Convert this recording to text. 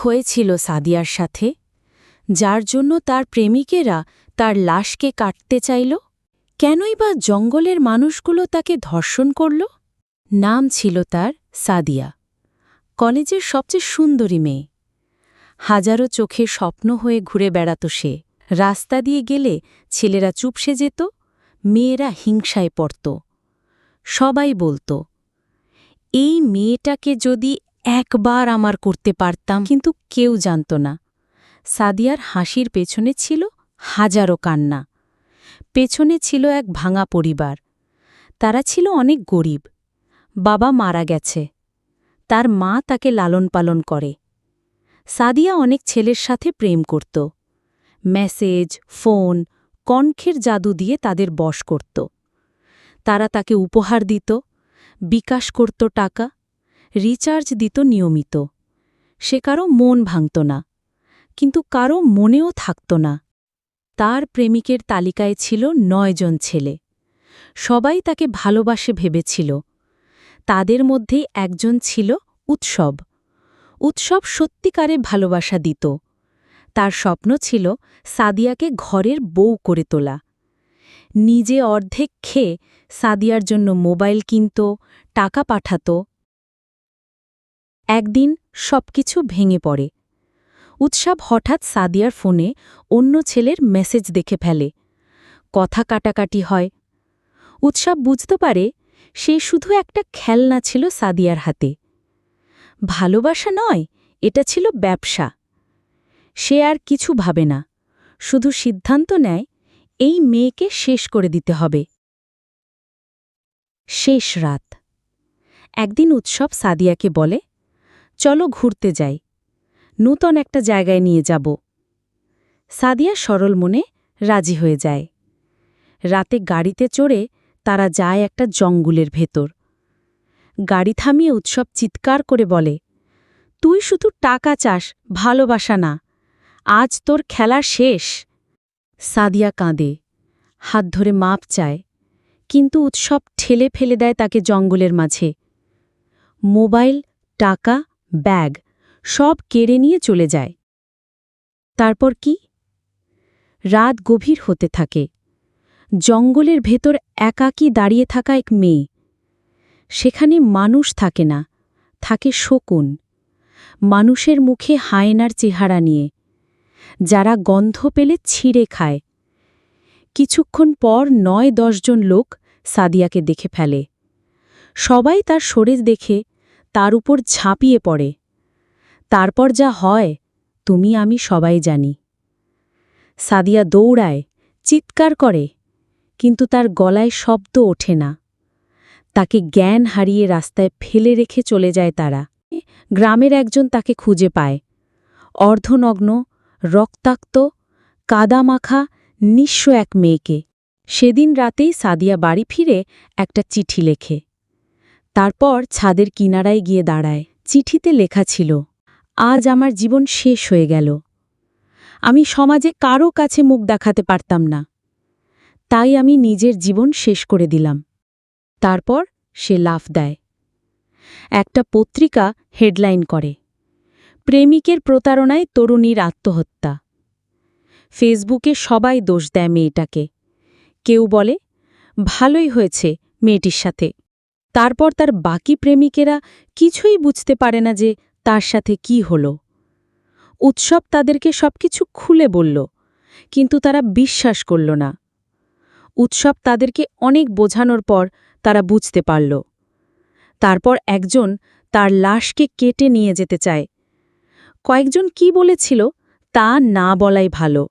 হয়েছিল সাদিয়ার সাথে, যার জন্য তার প্রেমিকেরা তার লাশকে কাটতে চাইল? কেনই বা জঙ্গলের মানুষগুলো তাকে ধর্ষণ করল? নাম ছিল তার সাদিয়া, কলেজের সবচেয়ে সুন্দরী মেয়ে। হাজারো চোখে স্বপ্ন হয়ে ঘুরে বেড়াত সে। রাস্তা দিয়ে গেলে ছেলেরা চুপসে যেত, মেয়েরা হিংসায় পড়ত। সবাই বলত, এই মেয়েটাকে যদি একবার আমার করতে পারতাম। কিন্তু কেউ জানত না, সাদিয়ার হাসির পেছনে ছিল হাজারো কান্না। পেছনে ছিল এক ভাঙা পরিবার। তারা ছিল অনেক গরিব। বাবা মারা গেছে, তার মা তাকে লালন পালন করে। সাদিয়া অনেক ছেলের সাথে প্রেম করত। মেসেজ, ফোন, কণ্ঠের জাদু দিয়ে তাদের বশ করত। তারা তাকে উপহার দিত, বিকাশ করত টাকা, রিচার্জ দিত নিয়মিত। সে কারো মন ভাঙত না, কিন্তু কারো মনেও থাকত না। তার প্রেমিকের তালিকায় ছিল ৯ জন ছেলে। সবাই তাকে ভালোবাসে ভেবেছিল। তাদের মধ্যেই একজন ছিল উৎসব। উৎসব সত্যিকারে ভালোবাসা দিত। তার স্বপ্ন ছিল সাদিয়াকে ঘরের বউ করে তোলা। নিজে অর্ধেক খেয়ে সাদিয়ার জন্য মোবাইল কিনত, টাকা পাঠাত। একদিন সবকিছু ভেঙে পড়ে। উৎসব হঠাৎ সাদিয়ার ফোনে অন্য ছেলের মেসেজ দেখে ফেলে। কথা কাটাকাটি হয়। উৎসব বুঝতে পারে সে শুধু একটা খেলনা ছিল সাদিয়ার হাতে। ভালোবাসা নয়, এটা ছিল ব্যবসা। সে আর কিছু ভাবে না, শুধু সিদ্ধান্ত নেয় এই মেয়েকে শেষ করে দিতে হবে। শেষ রাত। একদিন উৎসব সাদিয়াকে বলে, চলো ঘুরতে যাই, নূতন একটা জায়গায় নিয়ে যাব। সাদিয়া সরল মনে রাজি হয়ে যায়। রাতে গাড়িতে চড়ে তারা যায় একটা জঙ্গলের ভেতর। গাড়ি থামিয়ে উৎসব চিৎকার করে বলে, তুই শুধু টাকা চাস, ভালোবাসা না। আজ তোর খেলা শেষ। সাদিয়া কাঁদে, হাত ধরে মাপ চায়, কিন্তু উৎসব ঠেলে ফেলে দেয় তাকে জঙ্গলের মাঝে। মোবাইল, টাকা, ব্যাগ সব কেড়ে নিয়ে চলে যায়। তারপর কি? রাত গভীর হতে থাকে। জঙ্গলের ভেতর একাকী দাঁড়িয়ে থাকা এক মেয়ে। সেখানে মানুষ থাকে না, থাকে শকুন। মানুষের মুখে হায়নার চেহারা নিয়ে, যারা গন্ধ পেলে ছিঁড়ে খায়। কিছুক্ষণ পর ৯-১০ জন লোক সাদিয়াকে দেখে ফেলে। সবাই তার শরীর দেখে তার উপর ঝাঁপিয়ে পড়ে। তারপর যা হয় তুমি আমি সবাই জানি। সাদিয়া দৌড়ায়, চিৎকার করে, কিন্তু তার গলায় শব্দ ওঠে না। তাকে জ্ঞান হারিয়ে রাস্তায় ফেলে রেখে চলে যায় তারা। গ্রামের একজন তাকে খুঁজে পায়, অর্ধনগ্ন, রক্তাক্ত, কাদামাখা, নিঃস্ব এক মেয়েকে। সেদিন রাতেই সাদিয়া বাড়ি ফিরে একটা চিঠি লেখে। তারপর ছাদের কিনারায় গিয়ে দাঁড়ায়। চিঠিতে লেখা ছিল, আজ আমার জীবন শেষ হয়ে গেল। আমি সমাজে কারো কাছে মুখ দেখাতে পারতাম না, তাই আমি নিজের জীবন শেষ করে দিলাম। তারপর সে লাফ দেয়। একটা পত্রিকা হেডলাইন করে, প্রেমিকের প্রতারণায় তরুণীর আত্মহত্যা। ফেসবুকে সবাই দোষ দেয় মেয়েটাকে। কেউ বলে, ভালোই হয়েছে মেয়েটির সাথে। তারপর তার বাকি প্রেমিকেরা কিছুই বুঝতে পারে না যে তার সাথে কি হল। উৎসব তাদেরকে সবকিছু খুলে বলল, কিন্তু তারা বিশ্বাস করল না। উৎসব তাদেরকে অনেক বোঝানোর পর তারা বুঝতে পারল। তারপর একজন তার লাশকে কেটে নিয়ে যেতে চায়। কয়েকজন কি বলেছিল তা না বলাই ভালো।